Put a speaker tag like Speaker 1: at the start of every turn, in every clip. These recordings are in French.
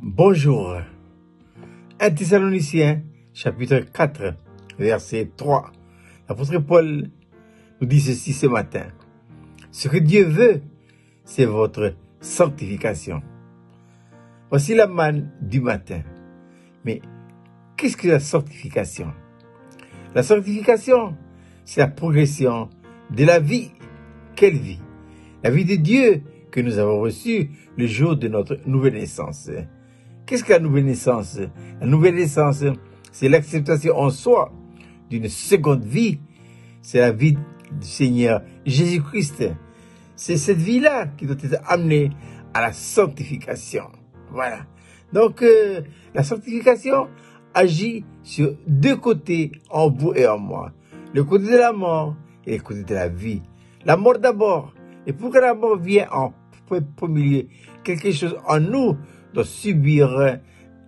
Speaker 1: Bonjour. 1 Thessaloniciens, chapitre 4, verset 3. L'apôtre Paul nous dit ceci ce matin. Ce que Dieu veut, c'est votre sanctification. Voici la manne du matin. Mais qu'est-ce que la sanctification? La sanctification, c'est la progression de la vie. Quelle vie? La vie de Dieu que nous avons reçue le jour de notre nouvelle naissance. Qu'est-ce que la nouvelle naissance? La nouvelle naissance, c'est l'acceptation en soi d'une seconde vie. C'est la vie du Seigneur Jésus-Christ. C'est cette vie-là qui doit être amenée à la sanctification. Voilà. Donc, la sanctification agit sur deux côtés, en vous et en moi. Le côté de la mort et le côté de la vie. La mort d'abord. Et pour que la mort vienne en premier lieu, quelque chose en nous doit subir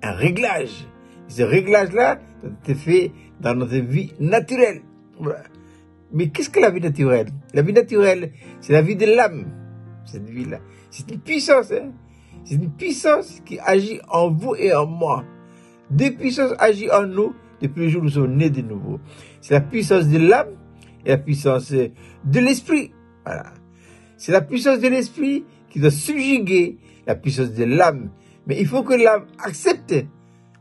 Speaker 1: un réglage. Ce réglage-là doit être fait dans notre vie naturelle. Voilà. Mais qu'est-ce que la vie naturelle? La vie naturelle, c'est la vie de l'âme. Cette vie-là. C'est une puissance. C'est une puissance qui agit en vous et en moi. Deux puissances agissent en nous depuis le jour où nous sommes nés de nouveau. C'est la puissance de l'âme et la puissance de l'esprit. Voilà. C'est la puissance de l'esprit qui doit subjuguer la puissance de l'âme. Mais il faut que l'âme accepte.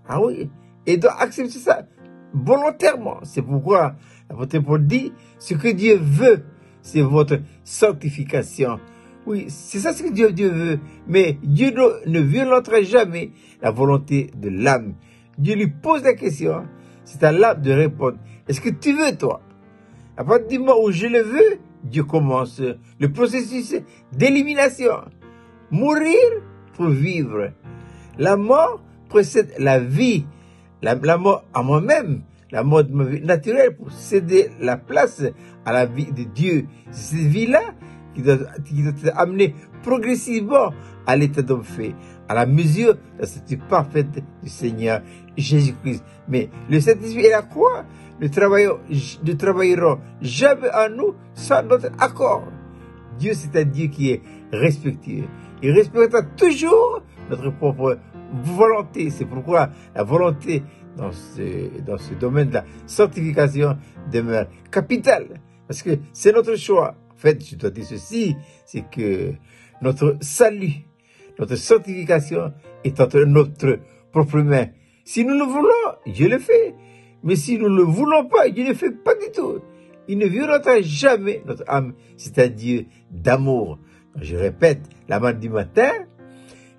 Speaker 1: Ah oui. Et doit accepter ça volontairement. C'est pourquoi l'apôtre Paul dit, ce que Dieu veut, c'est votre sanctification. Oui, c'est ça ce que Dieu veut. Mais Dieu ne violentera jamais la volonté de l'âme. Dieu lui pose la question. C'est à l'âme de répondre. Est-ce que tu veux, toi? À partir du moment où je le veux, Dieu commence le processus d'élimination. Mourir pour vivre. La mort précède la vie. La mort à moi-même, la mort de ma vie naturelle pour céder la place à la vie de Dieu. C'est cette vie-là qui doit être amenée progressivement à l'état d'homme fait, à la mesure de la statue parfaite du Seigneur Jésus-Christ. Mais le Saint-Esprit et la croix ne travailleront jamais en nous sans notre accord. Dieu, c'est un Dieu qui est respectueux. Il respectera toujours notre propre volonté. C'est pourquoi la volonté dans ce domaine de la sanctification demeure capitale. Parce que c'est notre choix. En fait, je dois dire ceci, c'est que notre salut, notre sanctification est entre notre propre main. Si nous le voulons, Dieu le fait. Mais si nous ne le voulons pas, Dieu ne le fait pas du tout. Il ne violentera jamais notre âme. C'est un Dieu d'amour. Je répète, la manne du matin,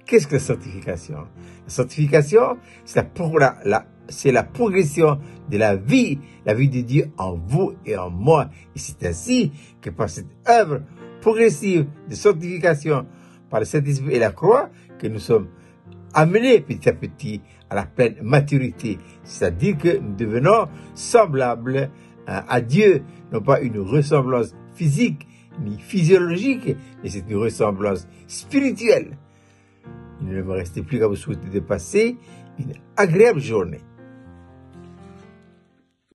Speaker 1: qu'est-ce que la sanctification? La sanctification, c'est la progression de la vie de Dieu en vous et en moi. Et c'est ainsi que par cette œuvre progressive de sanctification, par le Saint-Esprit et la croix, que nous sommes amenés petit à petit à la pleine maturité. C'est-à-dire que nous devenons semblables à Dieu, non pas une ressemblance physique ni physiologique, mais c'est une ressemblance spirituelle. Il ne me reste plus qu'à vous souhaiter de passer une agréable journée.